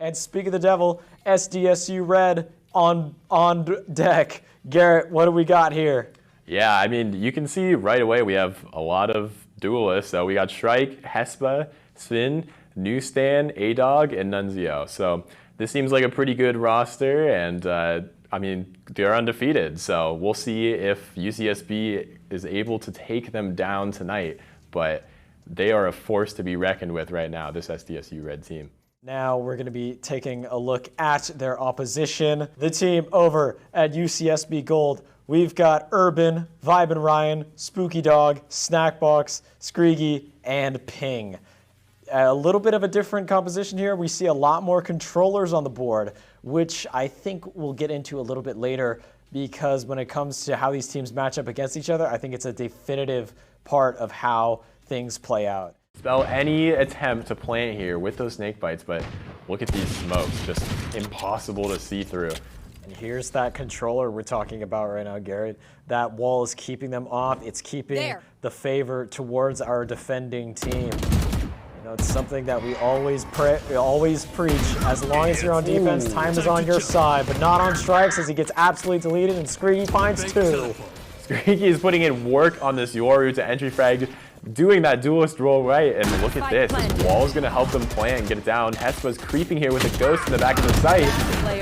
And speak of the devil, SDSU Red on deck. Garrett, what do we got here? Yeah, I mean, you can see right away we have a lot of duelists. So we got Shrike, Hespa, Sven, Newstan, A-Dog, and Nunzio. So this seems like a pretty good roster, and I mean, they're undefeated. So we'll see if UCSB is able to take them down tonight. But they are a force to be reckoned with right now, this SDSU Red team. Now we're going to be taking a look at their opposition. The team over at UCSB Gold. We've got Urban, Vibin Ryan, Spooky Dog, Snackbox, Screegy, and Ping. A little bit of a different composition here. We see a lot more controllers on the board, which I think we'll get into a little bit later, because when it comes to how these teams match up against each other, I think it's a definitive part of how things play out. Spell any attempt to plant here with those snake bites, but look at these smokes, just impossible to see through. And here's that controller we're talking about right now, Garrett. That wall is keeping them off. It's keeping the favor towards our defending team. You know, it's something that we always preach. As long as you're on defense, time is on your side, but not on strikes, as he gets absolutely deleted, and Screegy finds two. Screegy is putting in work on this Yoru to entry frag, doing that duelist roll right, and look at this. This wall is going to help them plant and get it down. Hespa's creeping here with a ghost in the back of the site.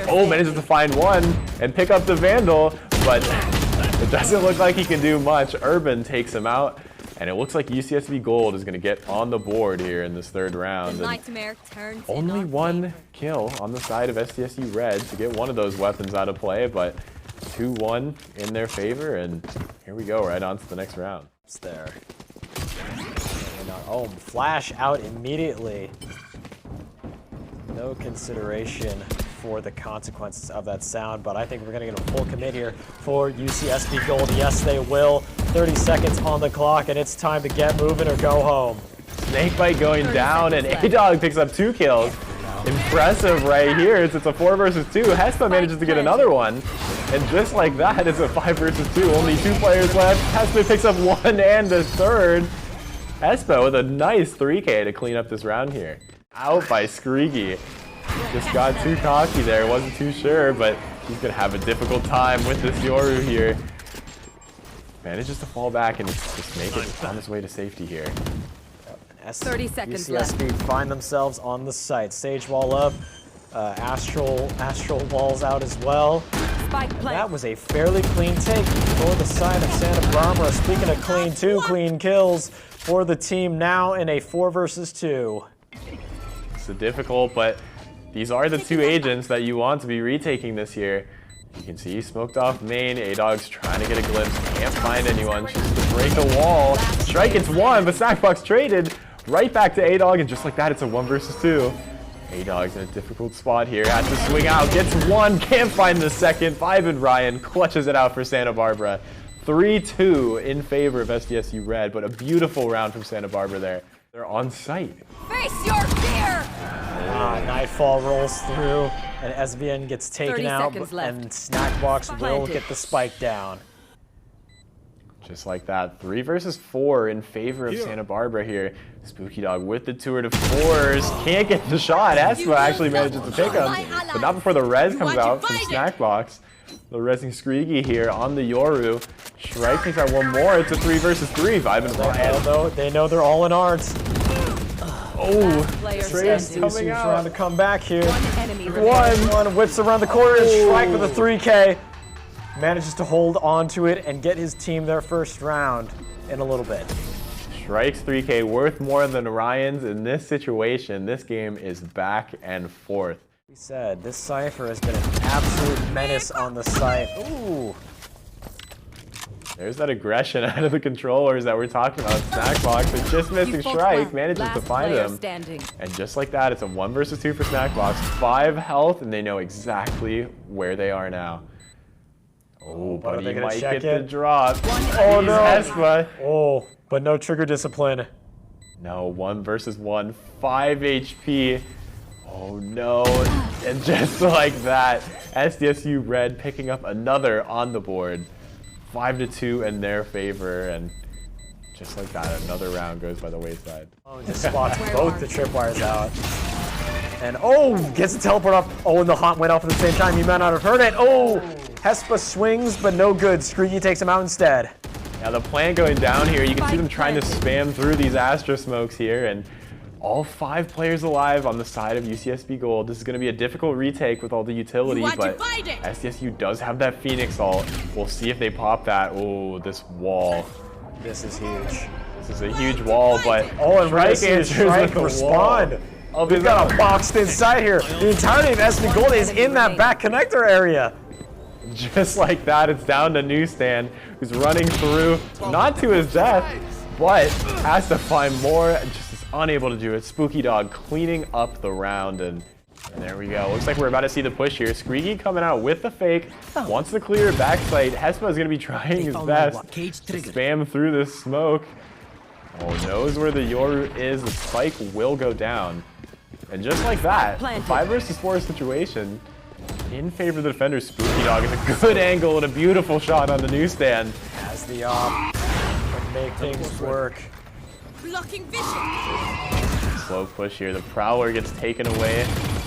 Oh, manages to find one and pick up the Vandal, but it doesn't look like he can do much. Urban takes him out, and it looks like UCSB Gold is going to get on the board here in this third round. And only one kill on the side of SDSU Red to get one of those weapons out of play, but 2-1 in their favor, and here we go, right on to the next round. It's there. Oh, flash out immediately. No consideration for the consequences of that sound, but I think we're going to get a full commit here for UCSB Gold. Yes, they will. 30 seconds on the clock, and it's time to get moving or go home. Snakebite going down, and A-Dog picks up 2 kills. Impressive right here. It's a 4 versus 2. Hespa manages to get another one. And just like that, it's a 5 versus 2. Only 2 players left. Hespa picks up 1 and a third. Hespa with a nice 3K to clean up this round here. Out by Screegy. Just got too cocky there. Wasn't too sure, but he's going to have a difficult time with this Yoru here. Manages to fall back and just make it on his way to safety here. 30 seconds UCSB left. find themselves on the site. Sage wall up. Astral walls out as well. That was a fairly clean take for the side of Santa Barbara. Speaking of clean, 2 clean kills for the team now in a 4 versus 2. It's difficult, but these are the 2 agents that you want to be retaking this year. You can see he smoked off main. A-Dog's trying to get a glimpse. Can't find anyone. Just to break the wall. Strike gets 1, but Snackbox traded right back to A-Dog, and just like that, it's a 1 versus 2. A-Dog's in a difficult spot here. Has to swing out. Gets 1. Can't find the second. Vibin Ryan clutches it out for Santa Barbara. 3-2 in favor of SDSU Red, but a beautiful round from Santa Barbara there. They're on site. Face your fear! Nightfall rolls through, and SVN gets taken out, and Snackbox will get the spike down. Just like that, 3 versus 4 in favor of Santa Barbara here. Spooky Dog with the 2 to 4s. Can't get the shot. Hespa actually manages to pick him, but not before the res comes out from Snackbox. The resing Screegy here on the Yoru. Shrike takes out 1 more. It's a 3 versus 3. Vibin Ryan. They know they're all in arts. Oh, Trade's coming out. Trying to come back here. One whips around the corner. Shrike with a 3K. Manages to hold on to it and get his team their first round in a little bit. Shrike's 3K worth more than Ryan's in this situation. This game is back and forth. We said this Cypher has been an absolute menace on the site. Ooh. There's that aggression out of the controllers that we're talking about. Snackbox is just missing Shrike, manages to find him. And just like that, it's a 1 versus 2 for Snackbox. 5 health, and they know exactly where they are now. Oh, but he might get the drop. Oh no! Hespa. Oh, but no trigger discipline. No, 1 versus 1, 5 HP. Oh no, and just like that, SDSU Red picking up another on the board. 5-2 in their favor, and just like that, another round goes by the wayside. Oh, just spots both the tripwires out. And gets the teleport off. And the haunt went off at the same time. You might not have heard it. Hespa swings, but no good. Screeky takes him out instead. Now the plant going down here, you can see them trying to spam through these Astra smokes here, and all 5 players alive on the side of UCSB Gold. This is going to be a difficult retake with all the utility, but SDSU does have that Phoenix ult. We'll see if they pop that. This wall. This is huge. This is a huge wall, but and Strike answers with the respond. We've got a boxed inside here. The entirety of SB Gold is in that back connector area. Just like that, it's down to Newsstand, who's running through, not to his death, but has to find more, just is unable to do it. Spooky Dog cleaning up the round, and there we go. Looks like we're about to see the push here. Screeky coming out with the fake, wants to clear backside. Hespa is going to be trying his best to spam through this smoke. Knows where the Yoru is. The spike will go down. And just like that, 5 versus 4 situation in favor of the defender. Spooky Dog is a good angle and a beautiful shot on the Newsstand. Has the op to make things work. Blocking vision. Slow push here. The Prowler gets taken away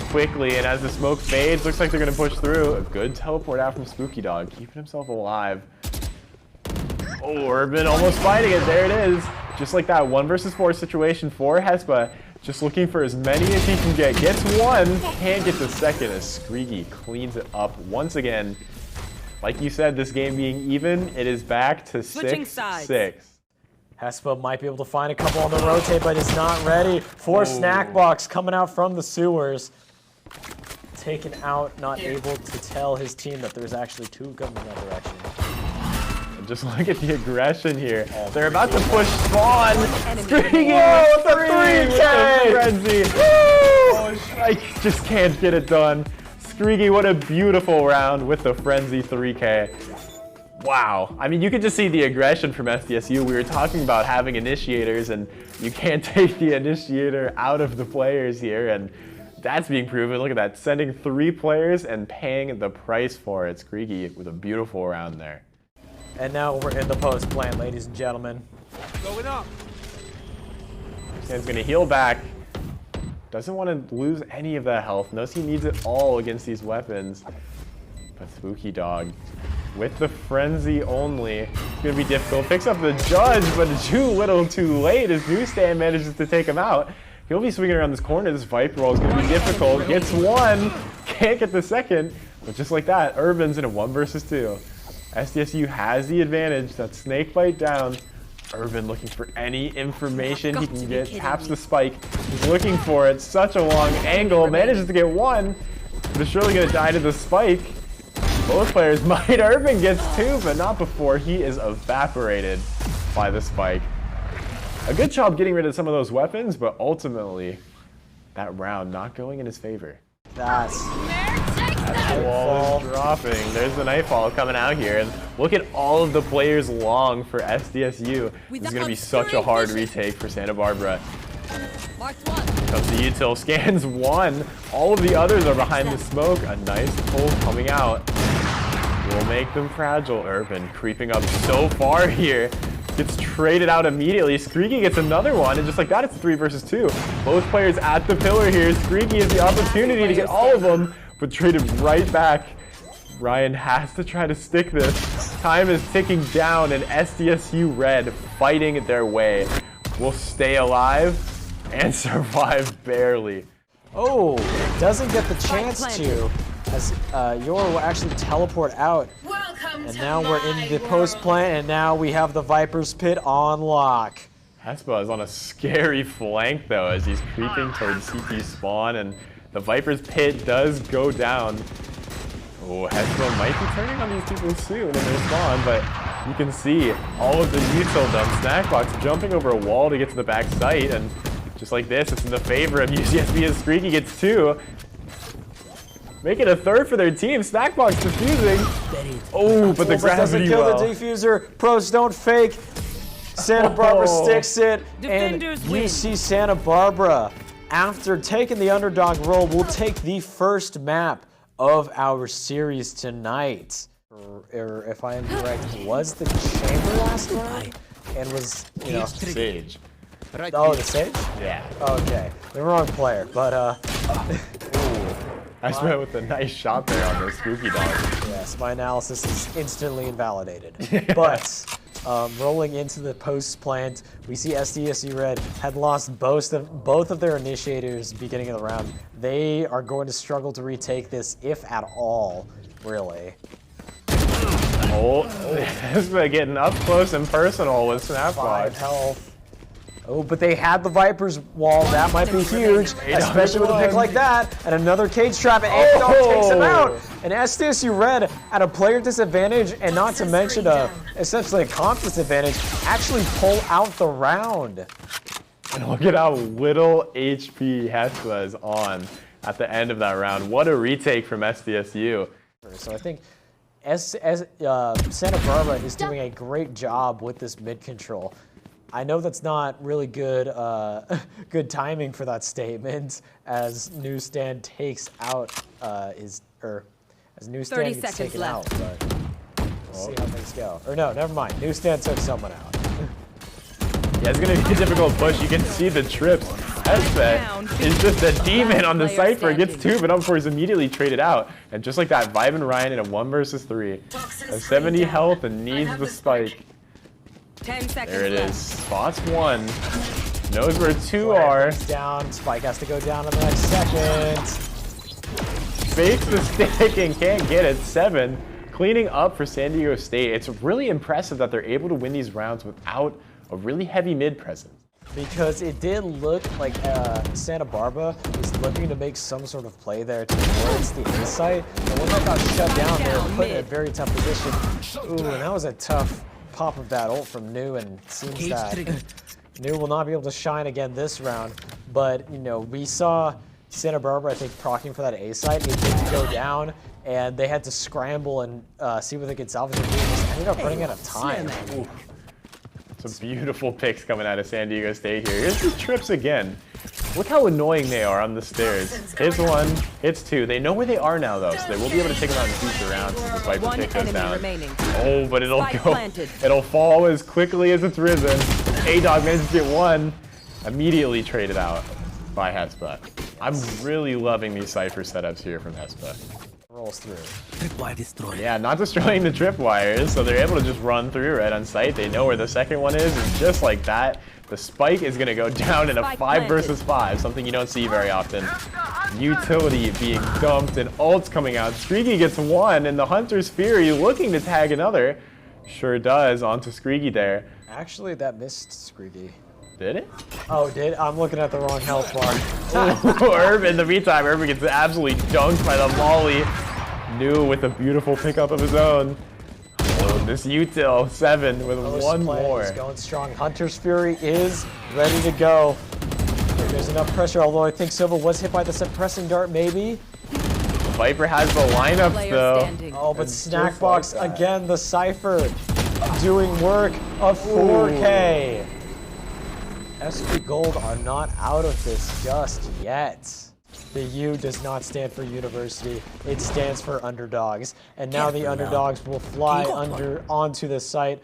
quickly, and as the smoke fades, looks like they're going to push through. A good teleport out from Spooky Dog, keeping himself alive. Urban almost fighting it. There it is. Just like that, 1 versus 4 situation for Hespa. Just looking for as many as he can get. Gets 1, can't get the second as Screeky cleans it up once again. Like you said, this game being even, it is back to 6-6. Hespa might be able to find a couple on the rotate, but is not ready. Snackbox coming out from the sewers. Taken out, not able to tell his team that there's actually 2 coming in that direction. Just look at the aggression here. They're about to push Spawn. Screeky with the 3K! Frenzy. I just can't get it done. Screeky, what a beautiful round with the Frenzy 3K. Wow. I mean, you could just see the aggression from SDSU. We were talking about having initiators, and you can't take the initiator out of the players here, and that's being proven. Look at that. Sending 3 players and paying the price for it. Screeky with a beautiful round there. And now we're in the post plant, ladies and gentlemen. Going up. He's going to heal back. Doesn't want to lose any of that health. Knows he needs it all against these weapons. But Spooky Dog, with the Frenzy only, it's going to be difficult. Picks up the Judge, but too little too late as Newsstand manages to take him out. He'll be swinging around this corner. This Viper roll is going to be difficult. Gets 1, can't get the second. But just like that, Urban's in a 1 versus 2. SDSU has the advantage. That snake bite down. Urban looking for any information he can get. Taps the spike. He's looking for it. Such a long angle. Manages to get 1. But is surely going to die to the spike. Both players might. Urban gets 2, but not before he is evaporated by the spike. A good job getting rid of some of those weapons, but ultimately, that round not going in his favor. That wall is dropping. There's the Nightfall coming out here, and look at all of the players long for SDSU. This is going to be such a hard retake for Santa Barbara. Comes the util, scans 1. All of the others are behind the smoke. A nice pull coming out. Will make them fragile. Urban creeping up so far here. Gets traded out immediately. Screeky gets another one, and just like that, it's 3 versus 2. Both players at the pillar here. Screeky has the opportunity to get all of them, but traded right back. Ryan has to try to stick this. Time is ticking down, and SDSU Red fighting their way will stay alive and survive barely. Doesn't get the chance to, as Yor will actually teleport out. And now we're in the post plant, and now we have the Viper's Pit on lock. Hespa is on a scary flank though as he's creeping towards CT spawn, and the Viper's Pit does go down. Hespa might be turning on these people soon in their spawn, but you can see all of the util dump. Snackbox jumping over a wall to get to the back site, and just like this, it's in the favor of UCSB as Screeky gets 2. Make it a 3rd for their team. Snackbox defusing. But the gravity doesn't kill the defuser. Pros don't fake. Santa Barbara sticks it. And you see Santa Barbara, after taking the underdog role, will take the first map of our series tonight. Or if I am correct, was the Chamber last round? And was, Sage. Oh, the Sage? Yeah. Okay, the wrong player, but I went with a nice shot there on the spooky dog. yes, my analysis is instantly invalidated. But rolling into the post plant, we see SDSU Red had lost both of their initiators beginning of the round. They are going to struggle to retake this, if at all, really. Oh, this is getting up close and personal with Snapbox. 5 health. Oh, but they had the Viper's wall. That might be huge, especially with a pick like that. And another cage trap, and ADOG takes him out. And SDSU Red at a player disadvantage, and not to mention essentially a comp disadvantage, actually pull out the round. And look at how little HP Hespa is on at the end of that round. What a retake from SDSU. So I think Santa Barbara is doing a great job with this mid control. I know that's not really good good timing for that statement, as Newsstand takes out as Newsstand gets taken out, but we'll see how things go. Or no, never mind. Newsstand took someone out. Yeah, it's gonna be a difficult push. You can see the trips. Hespa is just a demon on the Cypher. Gets 2, but of course immediately traded out. And just like that, Vibe and Ryan in a 1 versus 3. A 70 health and needs the spike. 10 seconds There it is. left. Spots 1. Knows where 2 are. Down. Spike has to go down in the next second. Fakes the stick and can't get it. 7. Cleaning up for San Diego State. It's really impressive that they're able to win these rounds without a really heavy mid presence. Because it did look like Santa Barbara was looking to make some sort of play there towards the inside. And when that got shut down, they were put in a very tough position. Ooh, and that was a tough pop of that ult from New, and it seems that New will not be able to shine again this round. But, you know, we saw Santa Barbara, I think, proccing for that A side. It did go down, and they had to scramble and see what they could salvage. And just ended up running out of time. Ooh. Some beautiful picks coming out of San Diego State here. Here's the trips again. Look how annoying they are on the stairs. Hits 1, hits 2. They know where they are now, though, so they will be able to take them out in future rounds if the Viper pick goes down. Oh, but it'll fall as quickly as it's risen. ADOG manages to get 1, immediately traded out by Hespa. I'm really loving these Cypher setups here from Hespa. Rolls through. Yeah, not destroying the tripwires, so they're able to just run through right on site. They know where the second one is, and just like that, the spike is going to go down in a 5 versus 5, something you don't see very often. Utility being dumped, and ults coming out. Screegy gets 1, and the Hunter's Fury looking to tag another. Sure does, onto Screegy there. Actually, that missed Screegy. Did it? Oh, I'm looking at the wrong health bar. Urban, the retime. Urban gets absolutely dunked by the Molly. New with a beautiful pickup of his own. Oh, this util 7 with one more. He's going strong. Hunter's Fury is ready to go. There's enough pressure, although I think Silva was hit by the suppressing dart, maybe. Viper has the lineups though. Oh, but Snackbox like again, the Cypher doing work of 4K. SP Gold are not out of this just yet. The U does not stand for university, it stands for underdogs. And now the underdogs will fly onto the site,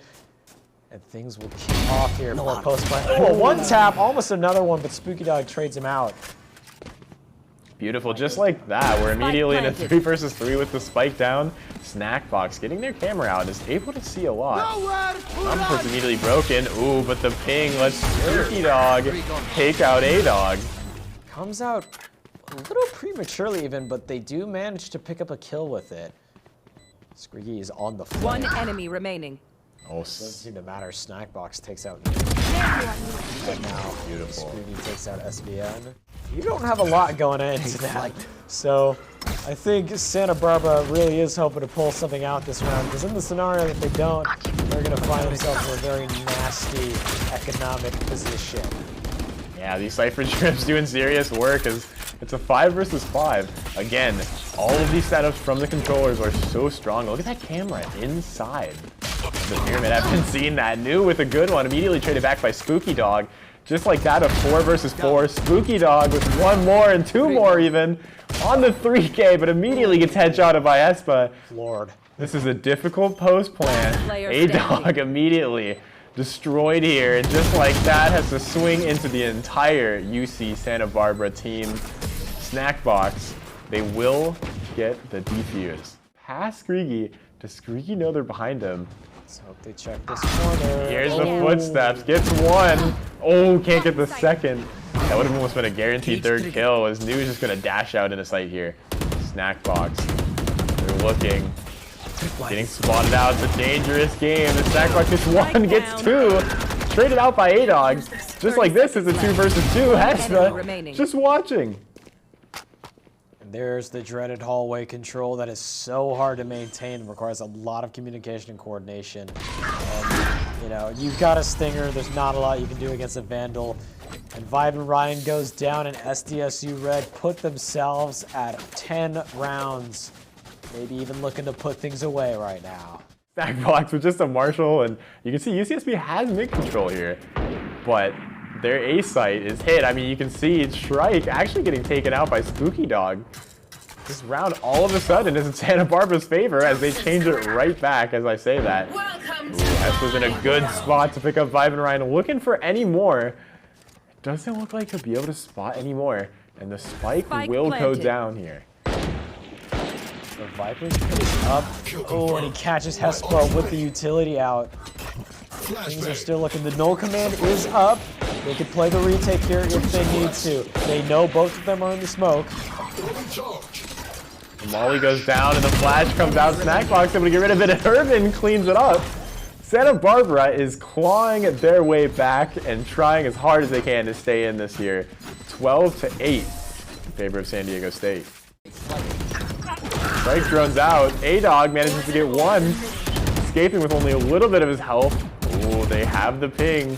and things will kick off here for post-play. Oh, 1 tap, almost another one, but Spooky Dog trades him out. Beautiful, just like that. We're immediately in a 3 versus 3 with the spike down. Snackbox getting their camera out is able to see a lot. Number's immediately broken. Ooh, but the ping lets Spooky Dog take out ADOG. Comes out a little prematurely even, but they do manage to pick up a kill with it. Screegy is on the floor. 1 enemy remaining. Oh, doesn't seem to matter. Snackbox takes out but now beautiful. Screegy takes out SVN. You don't have a lot going into that. So I think Santa Barbara really is hoping to pull something out this round, because in the scenario that they don't, they're going to find themselves in a very nasty economic position. Yeah, these Cypher trips doing serious work as it's a 5 versus 5. Again, all of these setups from the controllers are so strong. Look at that camera inside the pyramid. I've been seeing that. New with a good one. Immediately traded back by Spooky Dog. Just like that, a 4 versus 4. Spooky Dog with 1 more and 2 more even on the 3K, but immediately gets headshotted by Espa. Lord. This is a difficult post plan. ADOG immediately destroyed here, and just like that has to swing into the entire UC Santa Barbara team. Snack box, they will get the defuse. Pass Skrigi. Does Skrigi know they're behind him? Let's hope they check this corner. Here's the footsteps. Gets one. Oh, can't get the second. That would have almost been a guaranteed third kill, as New is just going to dash out into sight here. Snack box. They're looking. Getting spotted out. It's a dangerous game. The Snack box gets one, gets two. Traded out by A-Dog. Just like this is a 2 versus 2. Hespa just watching. There's the dreaded hallway control that is so hard to maintain, requires a lot of communication and coordination. And, you know, you've got a Stinger, there's not a lot you can do against a Vandal. And Vibe and Ryan goes down, and SDSU Red put themselves at 10 rounds. Maybe even looking to put things away right now. Snack box with just a Marshall, and you can see UCSB has mid control here, but their A site is hit. I mean, you can see Shrike actually getting taken out by Spooky Dog. This round all of a sudden is in Santa Barbara's favor as they change it right back as I say that. Hess was in a good spot to pick up Vibe and Ryan, looking for any more. It doesn't look like he'll be able to spot any more, and the spike will go down here. The Viper's is up. Oh, and he catches Hespa with the utility out. Things are still looking. The null command is up. They could play the retake here if they need to. They know both of them are in the smoke. The Molly goes down and the flash comes out. Snackbox able to get rid of it, and Irvin cleans it up. Santa Barbara is clawing their way back and trying as hard as they can to stay in this year. 12-8 in favor of San Diego State. Strike drones out. A-Dog manages to get one, escaping with only a little bit of his health. Oh, they have the ping.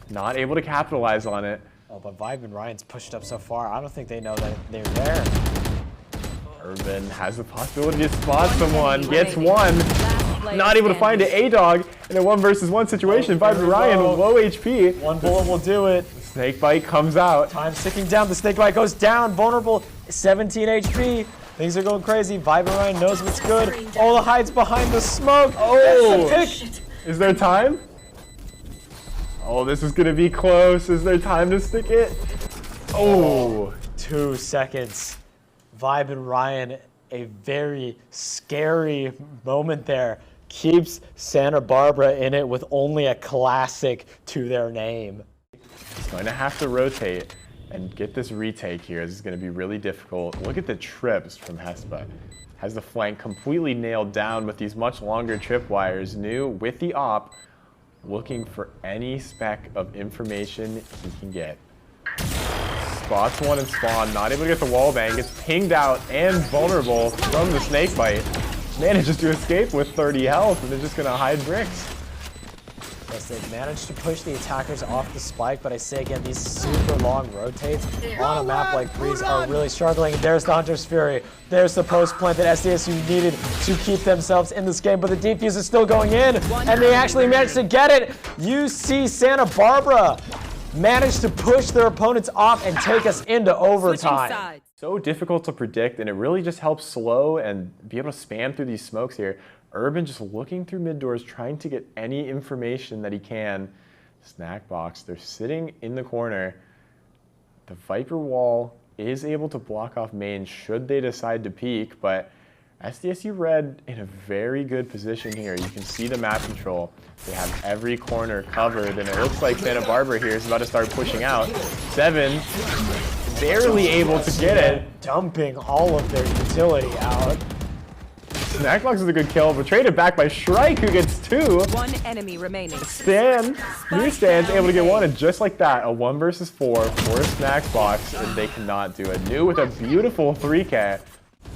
Not able to capitalize on it. Oh, but Vibe and Ryan's pushed up so far, I don't think they know that they're there. Urban has the possibility to spot someone, gets one. Not able to find it. A-Dog in a 1 versus 1 situation. Vibe and Ryan, low HP. One bullet will do it. Snakebite comes out. Time ticking down. The Snakebite goes down. Vulnerable, 17 HP. Things are going crazy. Vibe and Ryan knows what's good. Oh, the hides behind the smoke. Oh, that's the pick. Is there time? Oh, this is gonna be close. Is there time to stick it? Oh, 2 seconds. Vibe and Ryan, a very scary moment there. Keeps Santa Barbara in it with only a classic to their name. He's going to have to rotate and get this retake here. This is going to be really difficult. Look at the trips from Hespa. Has the flank completely nailed down with these much longer trip wires. New with the op, looking for any speck of information he can get. Spots one and Spawn, not able to get the wall bang, gets pinged out and vulnerable from the snakebite. Manages to escape with 30 health, and they're just gonna hide bricks. Yes, they've managed to push the attackers off the spike, but I say again, these super long rotates on a map like Breeze are really struggling. There's the Hunter's Fury. There's the post plant that SDSU needed to keep themselves in this game, but the defuse is still going in, and they actually managed to get it. UC Santa Barbara managed to push their opponents off and take us into overtime. So difficult to predict, and it really just helps slow and be able to spam through these smokes here. Urban just looking through mid doors, trying to get any information that he can. Snack box, they're sitting in the corner. The Viper wall is able to block off main should they decide to peek, but SDSU Red in a very good position here. You can see the map control. They have every corner covered, and it looks like Santa Barbara here is about to start pushing out. 7, barely able to get it. Dumping all of their utility out. Snackbox is a good kill, but traded back by Shrike, who gets 2. One enemy remaining. New Stan's able to get 1, and just like that, a 1 versus 4 for Snackbox, and they cannot do it. New with a beautiful 3K.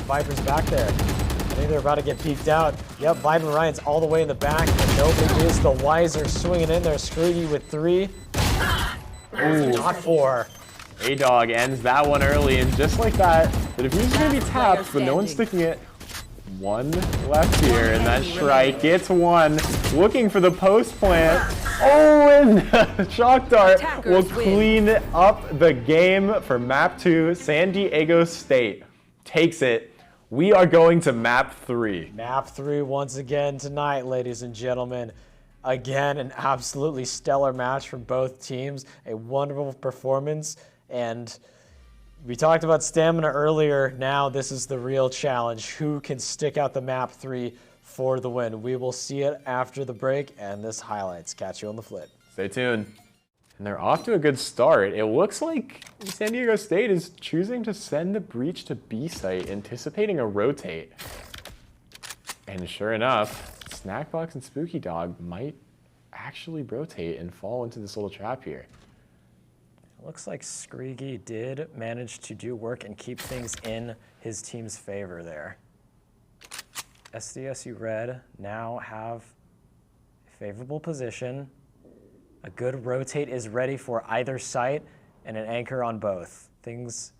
Viper's back there. I think they're about to get peeked out. Yep, Vibe and Ryan's all the way in the back, and nobody is the wiser, swinging in there. Scroogy with 3. Ooh, not 4. A-Dog ends that one early, and just like that, the diffuser is going to be tapped, but no one's sticking it. 1 left here, and that Shrike gets 1, looking for the post plant. Oh, and the Shock Dart will clean up the game for map 2. San Diego State takes it. We are going to map 3. Map 3 once again tonight, ladies and gentlemen. Again, an absolutely stellar match from both teams. A wonderful performance. And we talked about stamina earlier. Now this is the real challenge. Who can stick out the map 3 for the win? We will see it after the break and this highlights. Catch you on the flip. Stay tuned. And they're off to a good start. It looks like San Diego State is choosing to send the breach to B site, anticipating a rotate. And sure enough, Snackbox and Spooky Dog might actually rotate and fall into this little trap here. Looks like Screegi did manage to do work and keep things in his team's favor there. SDSU Red now have a favorable position. A good rotate is ready for either site and an anchor on both. Things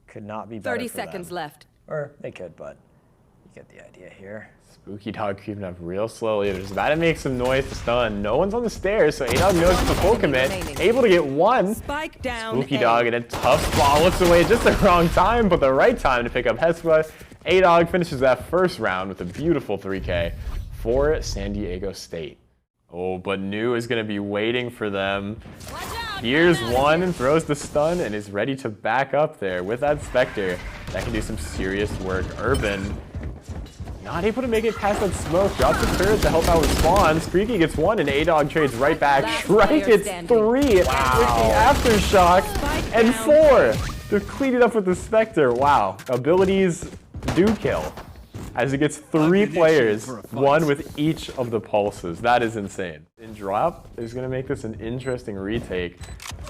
could not be better 30 for seconds them. left. Or they could, but you get the idea here. Spooky Dog creeping up real slowly. They're just about to make some noise to stun. No one's on the stairs, so A-Dog knows it's a full commit. Able to get one. Spike down. Spooky Dog in a tough spot. Looks away at just the wrong time, but the right time to pick up Hespa. A-Dog finishes that first round with a beautiful 3K for San Diego State. Oh, but New is going to be waiting for them. Here's one and throws the stun and is ready to back up there with that Spectre. That can do some serious work. Urban not able to make it past that smoke. Drops the turret to help out with Spawn. Screeky gets one and A-Dog trades right back. Shrike gets 3 with the Aftershock and 4 to clean it up with the Spectre. Wow, abilities do kill. As it gets 3 players, 1 with each of the pulses. That is insane. In drop is going to make this an interesting retake.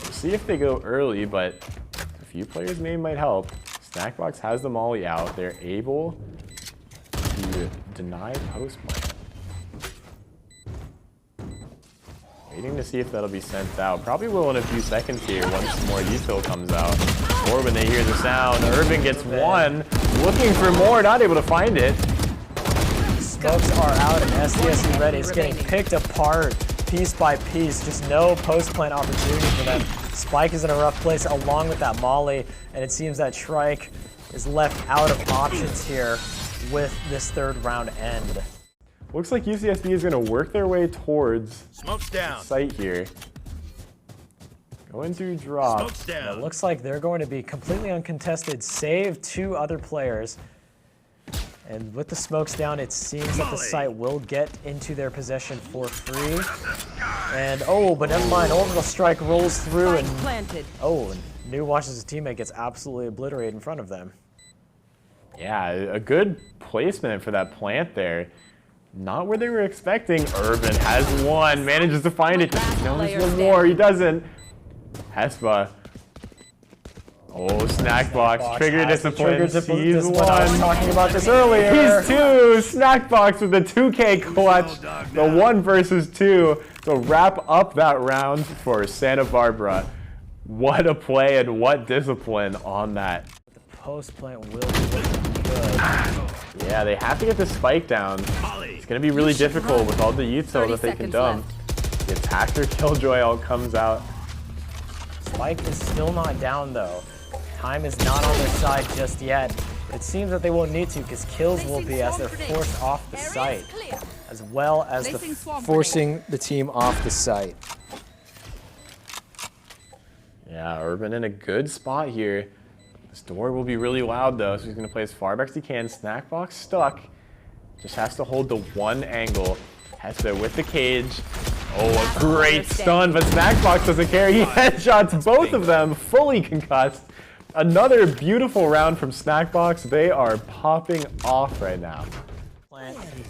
We'll see if they go early, but a few players might help. Snackbox has the molly out. They're able to deny post plant. Waiting to see if that'll be sent out. Probably will in a few seconds here once more util comes out. Or when they hear the sound. Urban gets 1. Looking for more, not able to find it. Smokes are out and SDSU Red is getting picked apart piece by piece. Just no post-plant opportunity for them. Spike is in a rough place along with that molly, and it seems that Shrike is left out of options here with this third round end. Looks like UCSB is going to work their way towards Smoke's down. Site here. Going through drop. Smoke's down. It looks like they're going to be completely uncontested, save 2 other players. And with the smokes down, it seems that the site will get into their possession for free. And but never mind, Orbital Strike rolls through and and New watches his teammate gets absolutely obliterated in front of them. Yeah, a good placement for that plant there. Not where they were expecting. Urban has 1, manages to find it. No, there's one more. He doesn't. Hespa. Oh, Snackbox. Trigger discipline. Sees 1. I was talking about this earlier. He's 2. Snackbox with the 2K clutch. The 1 versus 2 to wrap up that round for Santa Barbara. What a play and what discipline on that. The post plant will be looking good. Yeah, they have to get the spike down. It's going to be really difficult with all the util that they can dump. The attacker Killjoy all comes out. Spike is still not down though. Time is not on their side just yet. It seems that they won't need to because kills will be as they're forced off the site, as well as forcing the team off the site. Yeah, Urban in a good spot here. This door will be really loud though, so he's going to play as far back as he can. Snackbox stuck. Just has to hold the 1 angle. Hespa with the cage. Oh, a great stun, but Snackbox doesn't care. He headshots both of them, fully concussed. Another beautiful round from Snackbox. They are popping off right now.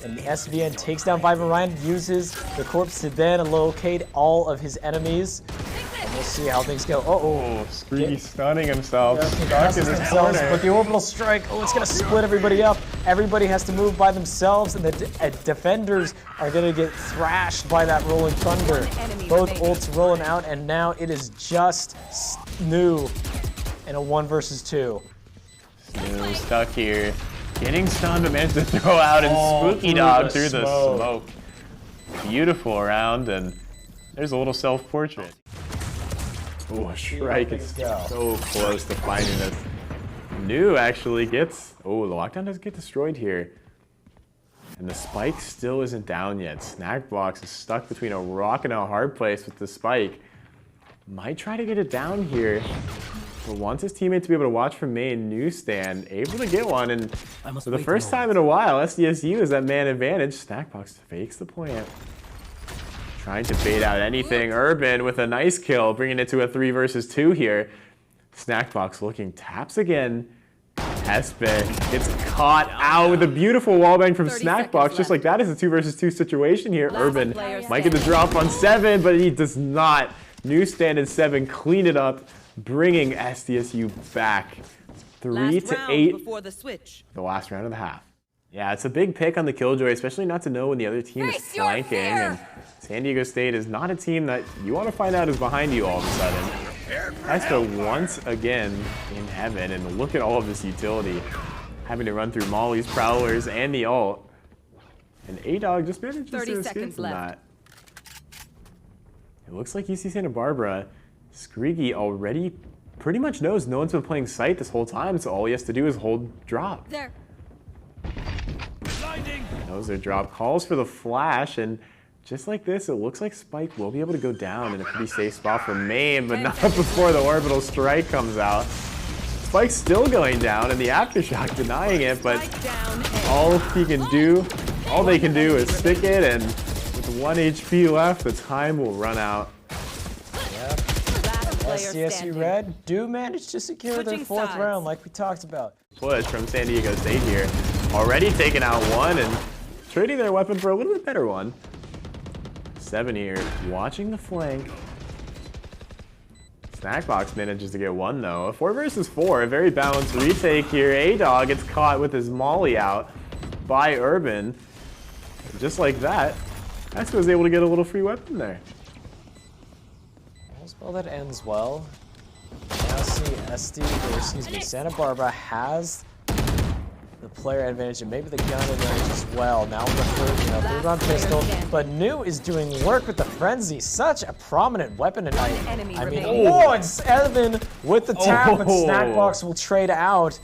And the SVN takes down Vibrant Ryan, uses the corpse to then locate all of his enemies. And we'll see how things go. Screedy stunning himself. Stuck in his corner. But the orbital strike, it's going to split everybody up. Everybody has to move by themselves, and the defenders are going to get thrashed by that rolling thunder. Both ults rolling out, and now it is just New in a 1 versus 2. New stuck here. Getting stunned, but managed to throw out and Spooky Dog through the smoke. Beautiful round, and there's a little self-portrait. Oh, Shrike is so close to finding this. New actually gets, the lockdown does get destroyed here. And the spike still isn't down yet. Snackbox is stuck between a rock and a hard place with the spike. Might try to get it down here. But wants his teammate to be able to watch from main. Newsstand able to get one. And for the first time in a while, SDSU is at man advantage. Snackbox fakes the plant. Trying to bait out anything. Urban with a nice kill, bringing it to a 3 versus 2 here. Snackbox looking, taps again. Hespe gets caught out with a beautiful wallbang from Snackbox. Just like that is a 2 versus 2 situation here. Urban might get the drop on 7, but he does not. Newsstand and 7 clean it up, bringing SDSU back 3-8. The last round of the half. Yeah, it's a big pick on the Killjoy, especially not to know when the other team is flanking. And San Diego State is not a team that you want to find out is behind you all of a sudden. Hespe once again in heaven, and look at all of this utility. Having to run through Molly's, Prowlers, and the ult. And A-Dog just manages to escape from that. It looks like UC Santa Barbara, Skrigi already pretty much knows no one's been playing sight this whole time, so all he has to do is hold drop. There. Knows their drop, calls for the flash, and just like this, it looks like Spike will be able to go down in a pretty safe spot for main, but not before the orbital strike comes out. Spike's still going down, and the aftershock denying it, but all they can do is stick it, and with 1 HP left, the time will run out. Yep. SDSU Red do manage to secure their 4th round like we talked about. Push from San Diego State here. Already taking out 1 and trading their weapon for a little bit better one. 7 here, watching the flank. Snackbox manages to get 1 though. A 4 versus 4, a very balanced retake here. A-Dog gets caught with his molly out by Urban. And just like that, Hespe was able to get a little free weapon there. Well, that ends well. Now see Santa Barbara has the player advantage and maybe the gun advantage as well. Now with the 3-round pistol, but New is doing work with the frenzy. Such a prominent weapon tonight. I mean, it's Evan with the tap, but Snackbox will trade out.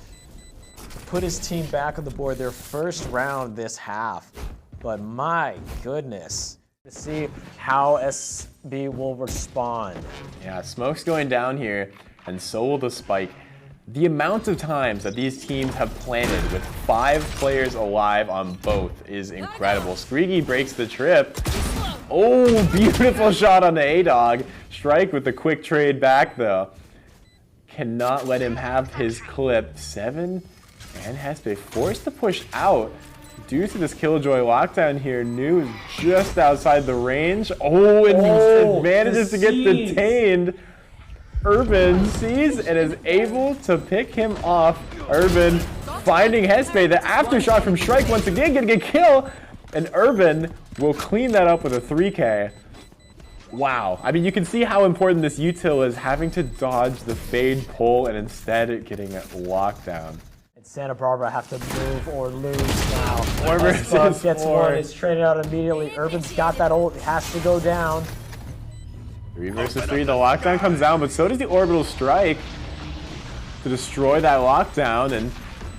Put his team back on the board, their first round this half. But my goodness, to see how SB will respond. Yeah, smoke's going down here, and so will the spike. The amount of times that these teams have planted with 5 players alive on both is incredible. Skrigi breaks the trip. Oh, beautiful shot on the A-Dog. Strike with the quick trade back, though. Cannot let him have his clip. 7 and Hespe forced to push out due to this Killjoy lockdown here. New is just outside the range. Oh, and he manages to get detained. Urban sees and is able to pick him off. Urban finding Hespe. The aftershock from Strike once again gonna get kill. And Urban will clean that up with a 3K. Wow. I mean, you can see how important this util is, having to dodge the fade pull and instead getting it locked down. Santa Barbara have to move or lose now. 4 versus gets 4. 1, it's traded out immediately. Urban's got that ult, it has to go down. 3 versus 3, the lockdown comes down, but so does the orbital strike to destroy that lockdown. And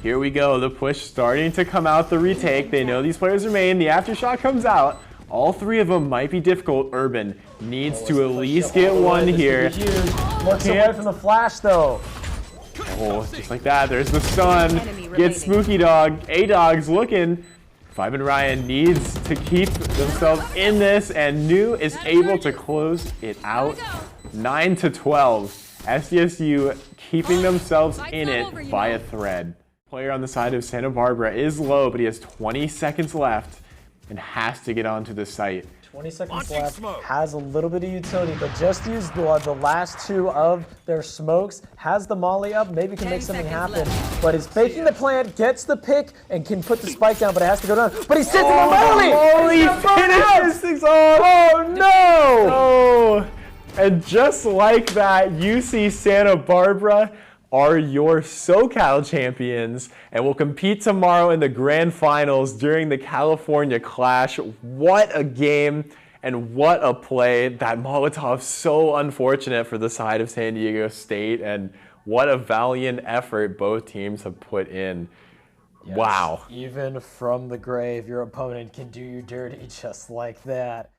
here we go, the push starting to come out, the retake. They know these players remain, the aftershock comes out. All 3 of them might be difficult. Urban needs to at least get 1 here. Looks away from the flash though. Oh, just like that, there's the stun. Gets Spooky Dog. A-Dog's looking. 5 and Ryan needs to keep themselves in this, and New is able to close it out. 9-12. SDSU keeping themselves in it by a thread. Player on the side of Santa Barbara is low, but he has 20 seconds left and has to get onto the site. 20 seconds left, has a little bit of utility, but just use the last 2 of their smokes, has the molly up, maybe can make something happen, but is faking the plant, gets the pick, and can put the spike down, but it has to go down, but he's sitting on molly! Molly finishes things off! Oh no! Oh, and just like that, UC Santa Barbara are your SoCal champions and will compete tomorrow in the grand finals during the California Clash. What a game and what a play. That Molotov, so unfortunate for the side of San Diego State, and what a valiant effort both teams have put in. Yes. Wow. Even from the grave, your opponent can do you dirty just like that.